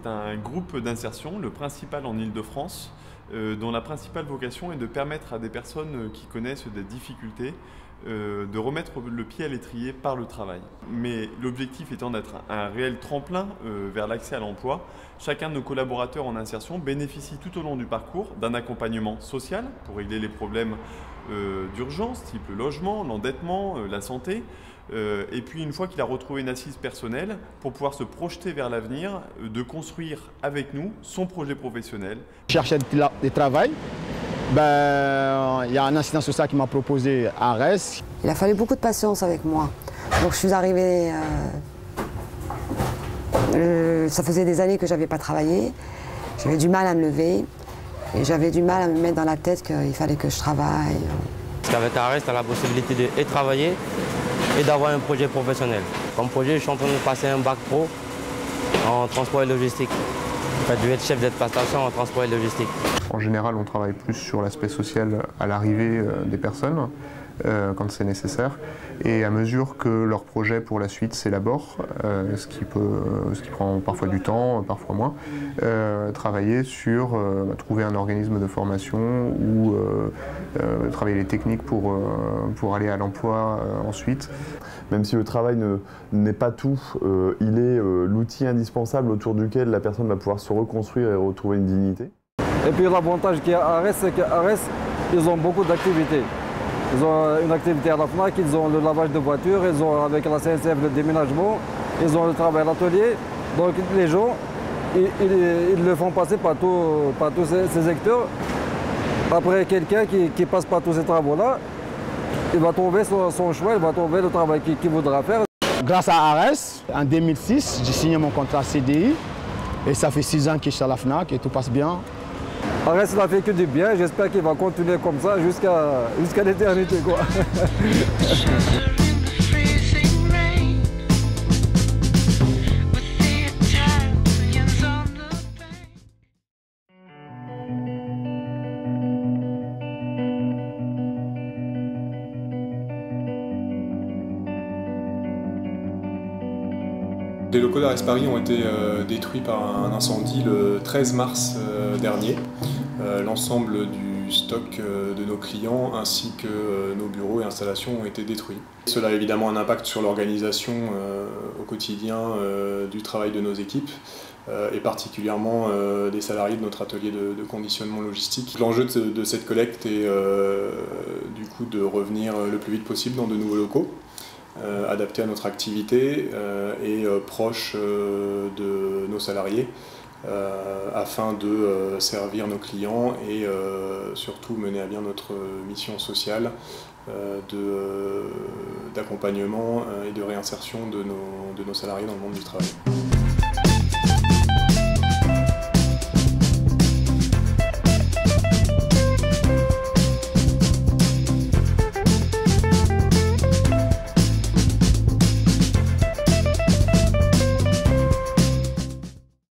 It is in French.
C'est un groupe d'insertion, le principal en Île-de-France, dont la principale vocation est de permettre à des personnes qui connaissent des difficultés de remettre le pied à l'étrier par le travail. Mais l'objectif étant d'être un réel tremplin vers l'accès à l'emploi, chacun de nos collaborateurs en insertion bénéficie tout au long du parcours d'un accompagnement social pour régler les problèmes d'urgence, type le logement, l'endettement, la santé, et puis une fois qu'il a retrouvé une assise personnelle, pour pouvoir se projeter vers l'avenir, de construire avec nous son projet professionnel. Chercher du travail, il y a un assistant social qui m'a proposé à Arès. Il a fallu beaucoup de patience avec moi. Donc je suis arrivée, ça faisait des années que je n'avais pas travaillé, j'avais du mal à me lever et j'avais du mal à me mettre dans la tête qu'il fallait que je travaille. Parce qu'avec Arès, tu as la possibilité de travailler et d'avoir un projet professionnel. Comme projet, je suis en train de passer un bac pro en transport et logistique. En fait, je vais être chef d'exploitation en transport et logistique. En général, on travaille plus sur l'aspect social à l'arrivée des personnes, quand c'est nécessaire. Et à mesure que leur projet pour la suite s'élabore, ce qui prend parfois du temps, parfois moins, travailler sur trouver un organisme de formation ou travailler les techniques pour aller à l'emploi ensuite. Même si le travail n'est pas tout, il est l'outil indispensable autour duquel la personne va pouvoir se reconstruire et retrouver une dignité. Et puis l'avantage qu'il y a à Arès, c'est qu'à Arès, ils ont beaucoup d'activités. Ils ont une activité à la FNAC, ils ont le lavage de voitures, ils ont avec la CNCF le déménagement, ils ont le travail à l'atelier. Donc les gens, ils le font passer par tous ces secteurs. Après, quelqu'un qui passe par tous ces travaux-là, il va trouver son choix, il va trouver le travail qu'il voudra faire. Grâce à Arès, en 2006, j'ai signé mon contrat CDI et ça fait 6 ans que je suis à la FNAC et tout passe bien. Arès n'a fait que du bien, j'espère qu'il va continuer comme ça jusqu'à l'éternité, quoi. Les locaux d'Arès Paris ont été détruits par un incendie le 13 mars dernier. L'ensemble du stock de nos clients ainsi que nos bureaux et installations ont été détruits. Cela a évidemment un impact sur l'organisation au quotidien du travail de nos équipes et particulièrement des salariés de notre atelier de conditionnement logistique. L'enjeu de cette collecte est du coup de revenir le plus vite possible dans de nouveaux locaux. Adapté à notre activité et proche de nos salariés afin de servir nos clients et surtout mener à bien notre mission sociale d'accompagnement et de réinsertion de nos salariés dans le monde du travail.